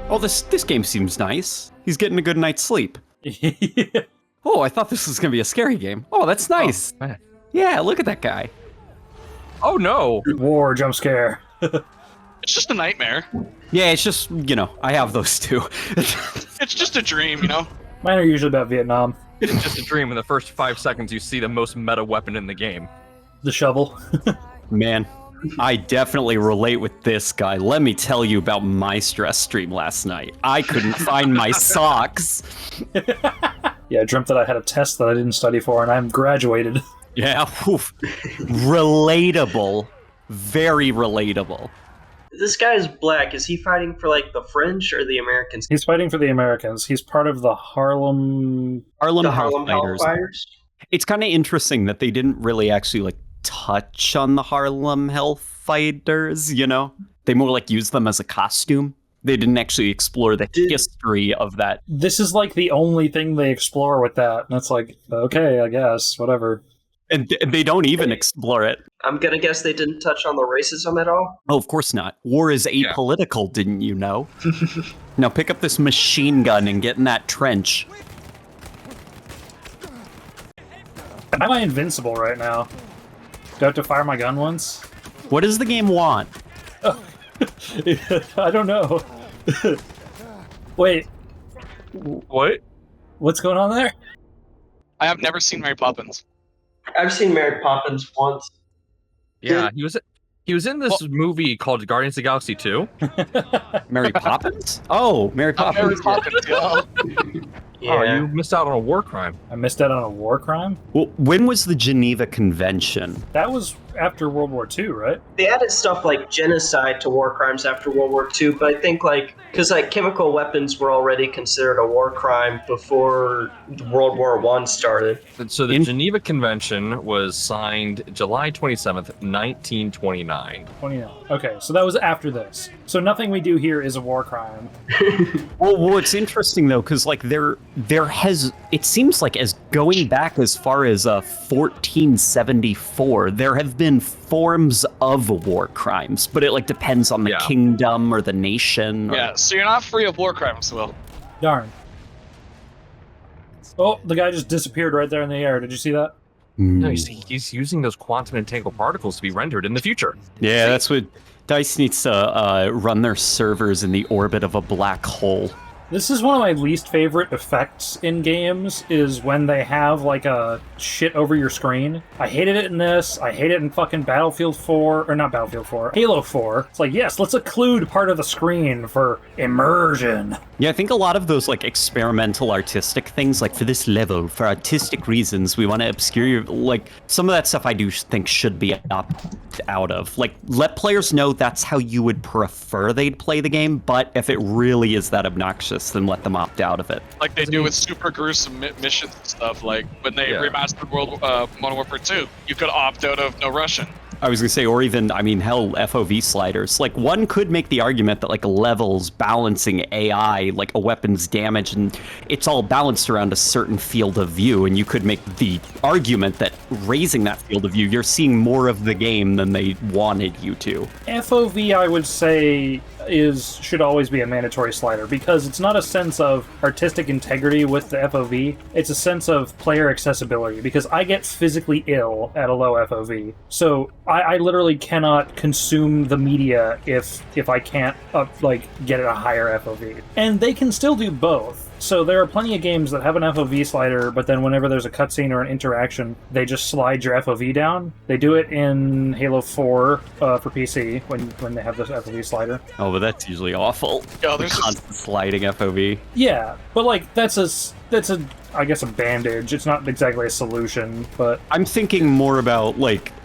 Oh, this game seems nice. He's getting a good night's sleep. Oh, I thought this was gonna be a scary game. Oh, that's nice. Oh, man. Yeah, look at that guy. Oh no! War jump scare. It's just a nightmare. Yeah, it's just, I have those too. It's just a dream, you know? Mine are usually about Vietnam. It's just a dream. In the first 5 seconds, you see the most meta weapon in the game. The shovel. Man, I definitely relate with this guy. Let me tell you about my stress stream last night. I couldn't find my socks. Yeah, I dreamt that I had a test that I didn't study for, and I'm graduated. Yeah, oof. Relatable. Very relatable. This guy is black. Is he fighting for, like, the French or the Americans? He's fighting for the Americans. He's part of the Harlem Hellfighters? It's kind of interesting that they didn't really actually, touch on the Harlem Hellfighters, They more, use them as a costume. They didn't actually explore the history of that. This is, the only thing they explore with that. And it's okay, I guess, whatever. And they don't even explore it. I'm gonna guess they didn't touch on the racism at all? Oh, of course not. War is apolitical, didn't you know? Now pick up this machine gun and get in that trench. Am I invincible right now? Do I have to fire my gun once? What does the game want? Oh. I don't know. Wait. What? What's going on there? I have never seen Mary Poppins. I've seen Mary Poppins once. Yeah, he was in this movie called Guardians of the Galaxy 2. Mary Poppins? Oh, Mary Poppins. Mary Poppins, yeah. Yeah. Oh, you missed out on a war crime. I missed out on a war crime? Well, when was the Geneva Convention? That was after World War II, right? They added stuff like genocide to war crimes after World War II, but I think, because, chemical weapons were already considered a war crime before World War I started. So the Geneva Convention was signed July 27th, 1929. 29. Okay, so that was after this. So nothing we do here is a war crime. Well, it's interesting though, because it seems like as going back as far as 1474, there have been forms of war crimes, but it depends on the kingdom or the nation. Yeah, so you're not free of war crimes, Will. Darn. Oh, the guy just disappeared right there in the air. Did you see that? No, he's using those quantum entangled particles to be rendered in the future. Yeah, that's what DICE needs to run their servers in the orbit of a black hole. This is one of my least favorite effects in games, is when they have, a shit over your screen. I hated it in this, I hate it in fucking Battlefield 4, or not Battlefield 4, Halo 4. It's yes, let's occlude part of the screen for immersion. Yeah, I think a lot of those, experimental artistic things, for this level, for artistic reasons, we want to obscure, some of that stuff I do think should be opted out of. Let players know that's how you would prefer they'd play the game, but if it really is that obnoxious, then let them opt out of it. Like they do with super gruesome missions and stuff, when they remastered Modern Warfare 2, you could opt out of no Russian. I was gonna say, or even, hell, FOV sliders. One could make the argument that, levels, balancing AI, a weapon's damage, and it's all balanced around a certain field of view, and you could make the argument that raising that field of view, you're seeing more of the game than they wanted you to. FOV, I would say, should always be a mandatory slider, because it's not a sense of artistic integrity with the FOV, it's a sense of player accessibility, because I get physically ill at a low FOV. So I literally cannot consume the media if I can't get a higher FOV. And they can still do both. So there are plenty of games that have an FOV slider, but then whenever there's a cutscene or an interaction, they just slide your FOV down. They do it in Halo 4 for PC when they have the FOV slider. Oh, but that's usually awful. Yeah, there's constant sliding FOV. Yeah, but that's a I guess a bandage. It's not exactly a solution, but I'm thinking more about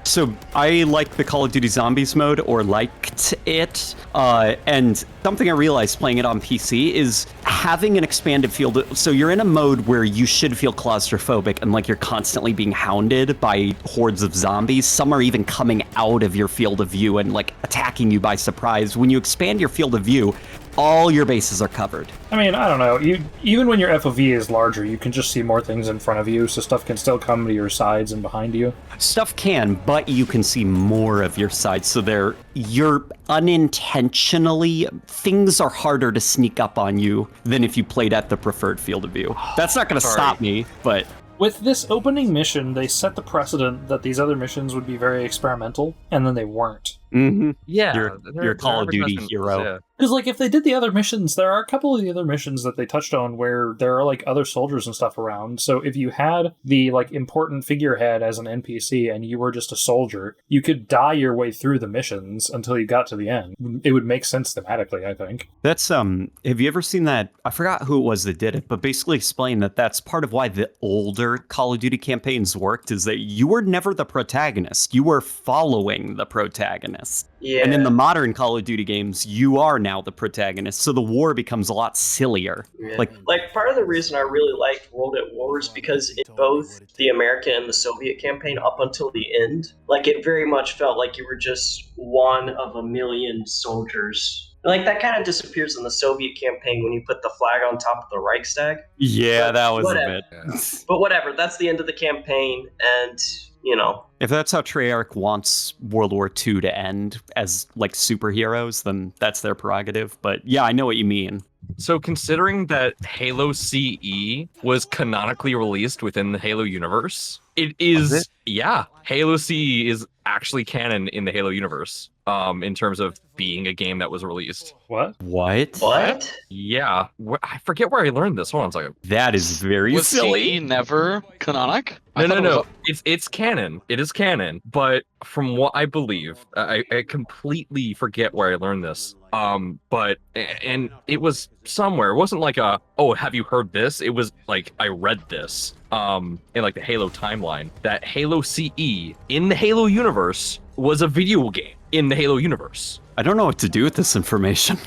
so I like the Call of Duty Zombies mode, or liked it, and something I realized playing it on PC is having an expanded field. So you're in a mode where you should feel claustrophobic and you're constantly being hounded by hordes of zombies. Some are even coming out of your field of view and attacking you by surprise. When you expand your field of view, all your bases are covered. I mean, I don't know. Even when your FOV is larger, you can just see more things in front of you, so stuff can still come to your sides and behind you. Stuff can, but you can see more of your sides, so you're unintentionally, things are harder to sneak up on you than if you played at the preferred field of view. That's not going to stop me, but... With this opening mission, they set the precedent that these other missions would be very experimental, and then they weren't. Mm-hmm. Yeah, you're a Call of Duty hero. Yeah. Because, like, if they did the other missions, there are a couple of the other missions that they touched on where there are, like, other soldiers and stuff around. So if you had the, like, important figurehead as an NPC and you were just a soldier, you could die your way through the missions until you got to the end. It would make sense thematically, I think. That's, have you ever seen that? I forgot who it was that did it, but basically explained that that's part of why the older Call of Duty campaigns worked, is that you were never the protagonist. You were following the protagonist. Yeah. And in the modern Call of Duty games, you are now the protagonist, so the war becomes a lot sillier. Yeah. Like part of the reason I really liked World at War is because in both the American and the Soviet campaign up until the end, like, it very much felt like you were just one of a million soldiers. Like, that kind of disappears in the Soviet campaign when you put the flag on top of the Reichstag. Yeah, But that was whatever. a bit. But whatever, that's the end of the campaign, and, you know. If that's how Treyarch wants World War II to end, as, like, superheroes, then that's their prerogative. But yeah, I know what you mean. So considering that Halo CE was canonically released within the Halo universe, it is, yeah, Halo CE is actually canon in the Halo universe, in terms of being a game that was released. What? What? Yeah, I forget where I learned this. Hold on a second. That is very Was silly. CE never canonic? I thought it No. was- It's canon. It is canon. But from what I believe, I completely forget where I learned this. But it was somewhere. It wasn't like have you heard this? It was like I read this in like the Halo timeline that Halo CE in the Halo universe was a video game in the Halo universe. I don't know what to do with this information.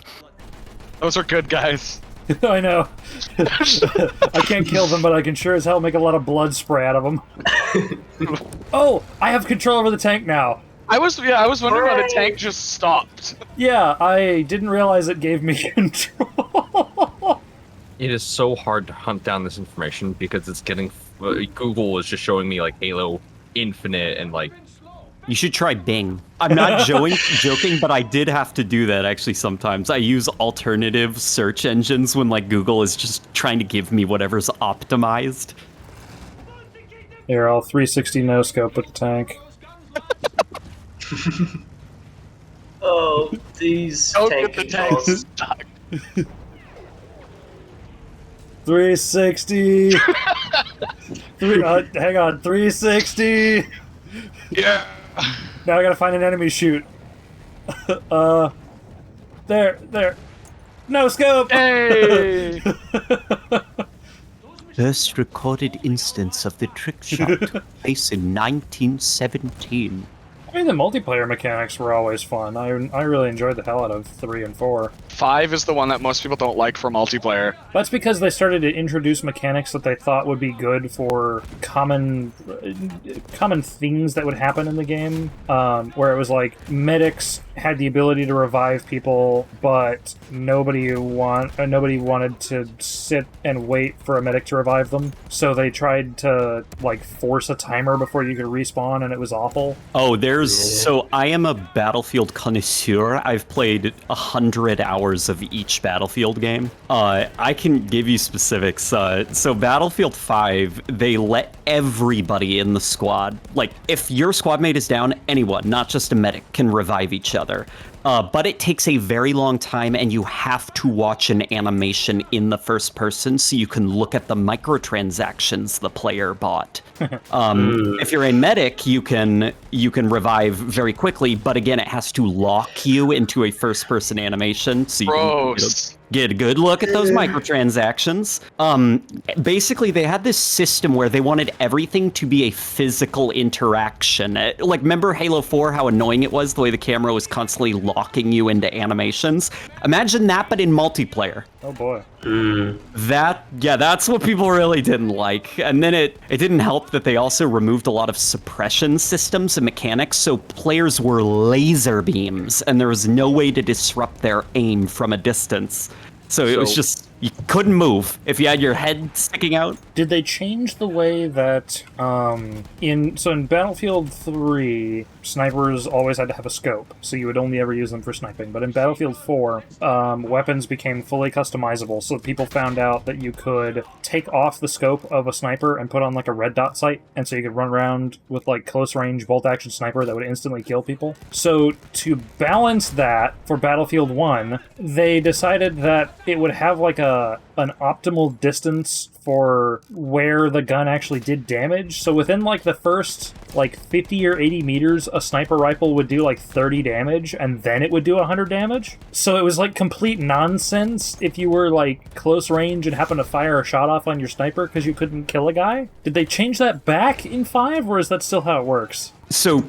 Those are good guys. I know. I can't kill them, but I can sure as hell make a lot of blood spray out of them. Oh, I have control over the tank now. I was wondering why the tank just stopped. Yeah, I didn't realize it gave me control. It is so hard to hunt down this information because it's getting Google is just showing me like Halo Infinite and like. You should try Bing. I'm not joking, but I did have to do that actually sometimes. I use alternative search engines when like Google is just trying to give me whatever's optimized. Here, I'll 360 no scope with the tank. Oh, these Don't tank get the controls. tank stuck. 360. Hang on, 360. Yeah. Now I gotta find an enemy shoot. There. No scope. Hey. First recorded instance of the trick shot took place in 1917. I mean, the multiplayer mechanics were always fun. I really enjoyed the hell out of 3 and 4. 5 is the one that most people don't like for multiplayer. That's because they started to introduce mechanics that they thought would be good for common things that would happen in the game, where it was like medics had the ability to revive people, but nobody wanted to sit and wait for a medic to revive them. So they tried to like force a timer before you could respawn, and it was awful. Oh, so I am a Battlefield connoisseur. I've played 100 hours of each Battlefield game. I can give you specifics. So Battlefield 5, they let everybody in the squad, like if your squad mate is down, anyone, not just a medic, can revive each other. But it takes a very long time, and you have to watch an animation in the first person so you can look at the microtransactions the player bought. If you're a medic, you can revive very quickly, but again, it has to lock you into a first-person animation so you can get a good look at those microtransactions. Basically, they had this system where they wanted everything to be a physical interaction. Like, remember Halo 4, how annoying it was, the way the camera was constantly locking you into animations? Imagine that, but in multiplayer. Oh boy. That's what people really didn't like. And then it didn't help that they also removed a lot of suppression systems and mechanics, so players were laser beams, and there was no way to disrupt their aim from a distance. So it was just, you couldn't move if you had your head sticking out. Did they change the way that in Battlefield 3, snipers always had to have a scope, so you would only ever use them for sniping. But in Battlefield 4, weapons became fully customizable, so people found out that you could take off the scope of a sniper and put on like a red dot sight, and so you could run around with like close range bolt action sniper that would instantly kill people. So to balance that for Battlefield 1, they decided that it would have like an optimal distance for where the gun actually did damage. So within like the first like 50 or 80 meters, a sniper rifle would do like 30 damage, and then it would do 100 damage. So it was like complete nonsense if you were like close range and happened to fire a shot off on your sniper because you couldn't kill a guy. Did they change that back in 5, or is that still how it works? So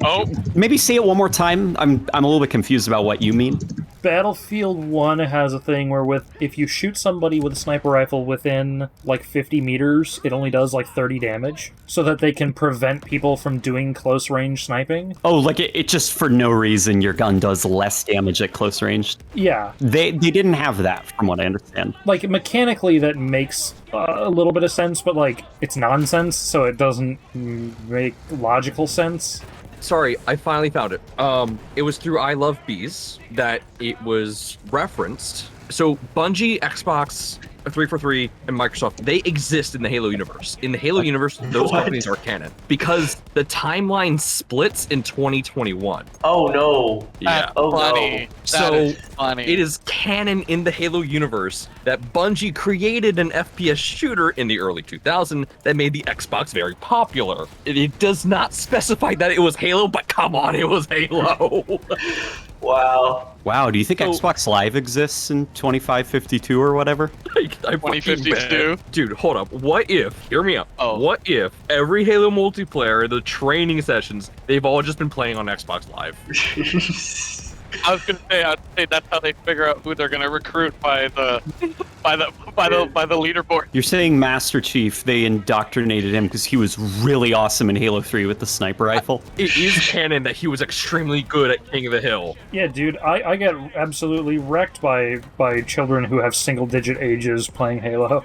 maybe say it one more time. I'm a little bit confused about what you mean. Battlefield 1 has a thing where if you shoot somebody with a sniper rifle within like 50 meters, it only does like 30 damage, so that they can prevent people from doing close range sniping. Oh, like it just for no reason your gun does less damage at close range? Yeah. They didn't have that, from what I understand. Like, mechanically that makes a little bit of sense, but like, it's nonsense, so it doesn't make logical sense. Sorry, I finally found it. It was through I Love Bees that it was referenced. So Bungie, Xbox 343, and Microsoft, they exist in the Halo universe. In the Halo universe, those companies are canon. Because the timeline splits in 2021. Oh no. Yeah. Oh Funny. no. So funny. it is canon in the Halo universe that Bungie created an FPS shooter in the early 2000s that made the Xbox very popular. It does not specify that it was Halo, but come on, it was Halo. Wow. Wow, do you think Xbox Live exists in 2552 or whatever? Like, 2052? Dude, hold up. What if, hear me out. Oh. What if every Halo multiplayer, the training sessions, they've all just been playing on Xbox Live? I'd say that's how they figure out who they're gonna recruit by the leaderboard. You're saying Master Chief, they indoctrinated him because he was really awesome in Halo 3 with the sniper rifle? It is canon that he was extremely good at King of the Hill. Yeah, dude, I get absolutely wrecked by children who have single-digit ages playing Halo.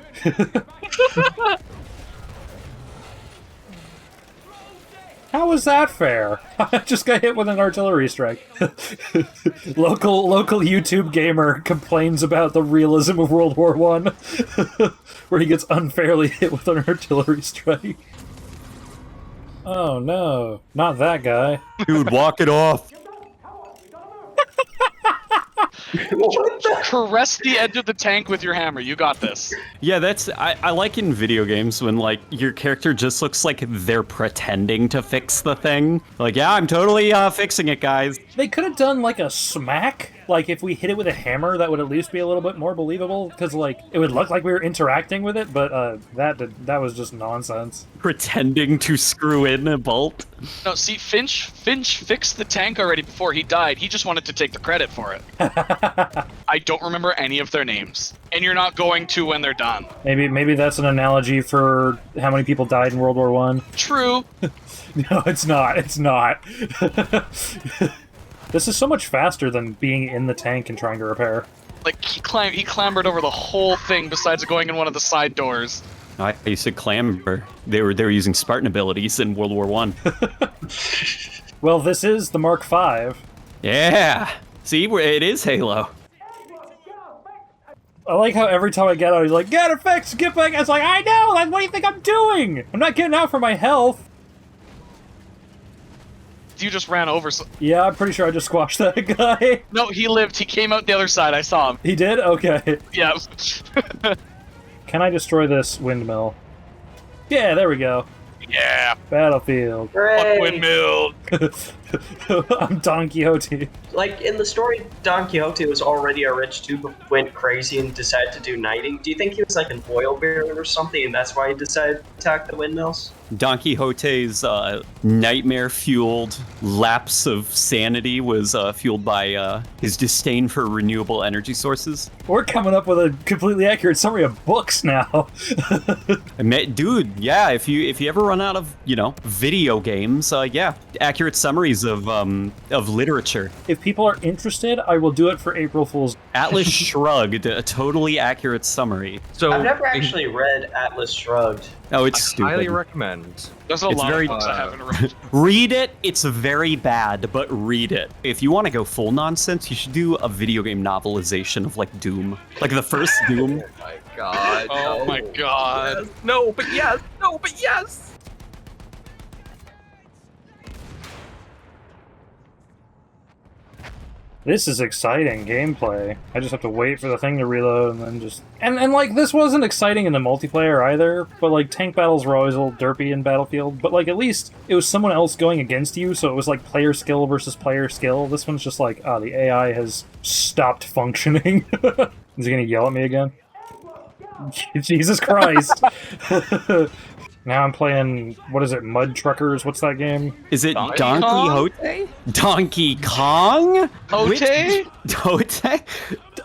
How is that fair? I just got hit with an artillery strike. Local YouTube gamer complains about the realism of World War I, where he gets unfairly hit with an artillery strike. Oh no, not that guy. Dude, walk it off. Caress the edge of the tank with your hammer. You got this. Yeah, I like in video games when like your character just looks like they're pretending to fix the thing. Like, yeah, I'm totally fixing it, guys. They could have done like a smack. Like, if we hit it with a hammer, that would at least be a little bit more believable, because like it would look like we were interacting with it. But that was just nonsense. Pretending to screw in a bolt. No, see, Finch fixed the tank already before he died. He just wanted to take the credit for it. I don't remember any of their names, and you're not going to when they're done. Maybe that's an analogy for how many people died in World War I. True. No, it's not. It's not. This is so much faster than being in the tank and trying to repair. Like, he clambered over the whole thing besides going in one of the side doors. I used to clamber. They were using Spartan abilities in World War I. Well, this is the Mark V. Yeah. See, it is Halo. I like how every time I get out, he's like, "Get it fixed, get back." It's like, I know. Like, what do you think I'm doing? I'm not getting out for my health. You just ran over. Yeah, I'm pretty sure I just squashed that guy. No, he lived. He came out the other side. I saw him. He did? Okay. Yeah. Can I destroy this windmill? Yeah, there we go. Yeah. Battlefield. Hooray! Windmill. I'm Don Quixote. Like, in the story, Don Quixote was already a rich dude, but went crazy and decided to do knighting. Do you think he was like an oil baron or something, and that's why he decided to attack the windmills? Don Quixote's nightmare-fueled lapse of sanity was fueled by his disdain for renewable energy sources. We're coming up with a completely accurate summary of books now. Dude, yeah, if you ever run out of, video games, yeah, accurate summaries of literature. If people are interested, I will do it for April Fool's. Atlas Shrugged, a totally accurate summary. So I've never actually read Atlas Shrugged. Oh, it's I stupid. highly recommend. There's a It's lot very- of books I haven't read. Read it. It's very bad, but read it. If you want to go full nonsense, you should do a video game novelization of like Doom, like the first Doom. Oh my god. Oh no. my god. Yes. No, but yes. No, but yes. This is exciting gameplay. I just have to wait for the thing to reload and then just... And like, this wasn't exciting in the multiplayer either, but like, tank battles were always a little derpy in Battlefield, but like, at least it was someone else going against you, so it was like player skill versus player skill. This one's just like, the AI has stopped functioning. Is he gonna yell at me again? Jesus Christ! Now I'm playing, what is it, Mud Truckers? What's that game? Is it Donkey Don Kong? Quixote? Donkey Kong? Ote? Dote?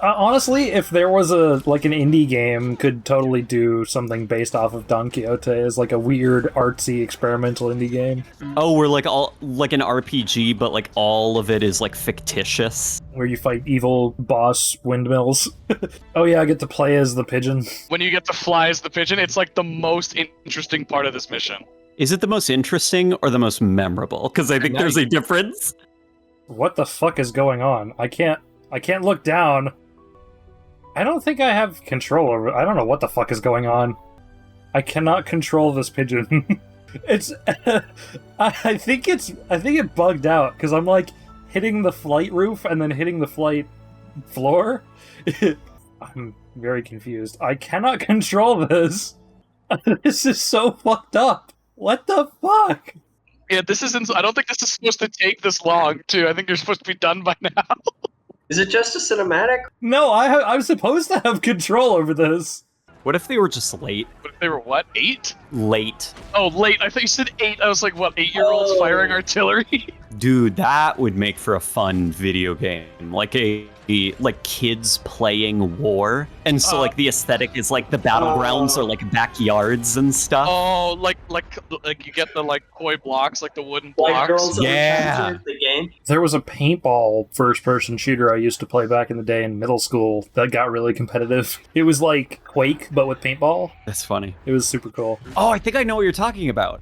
Honestly, if there was an indie game, could totally do something based off of Don Quixote as like a weird, artsy, experimental indie game. Oh, we're like all like an RPG, but like all of it is like fictitious. Where you fight evil boss windmills. Oh yeah, I get to play as the pigeon. When you get to fly as the pigeon, it's like the most interesting part of this mission. Is it the most interesting or the most memorable? Because I think Nice. there's a difference. What the fuck is going on? I can't look down. I don't think I have control over... I don't know what the fuck is going on. I cannot control this pigeon. It's... I think it bugged out, because I'm like hitting the flight roof and then hitting the flight floor. I'm very confused. I cannot control this. This is so fucked up. What the fuck? Yeah, this isn't. I don't think this is supposed to take this long, too. I think you're supposed to be done by now. Is it just a cinematic? No, I'm supposed to have control over this. What if they were just late? But they were what? 8? Late. Oh, late. I thought you said 8. I was like, what? 8-year-olds Oh. firing artillery? Dude, that would make for a fun video game. Like like kids playing war. And so like the aesthetic is like the battlegrounds are like backyards and stuff. Oh, like you get the like koi blocks, like the wooden Like blocks. Girls That We Yeah. Captured, the game? There was a paintball first-person shooter I used to play back in the day in middle school that got really competitive. It was like Quake, but with paintball. That's funny. It was super cool. Oh, I think I know what you're talking about.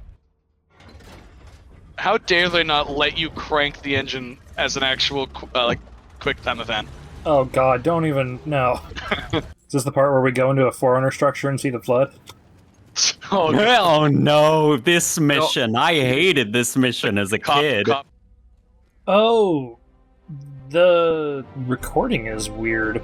How dare they not let you crank the engine as an actual quick time event? Oh god, don't even... No. Is this the part where we go into a Forerunner structure and see the flood? Oh, no. Oh no, this mission. I hated this mission as a kid. Cop. Oh, the recording is weird.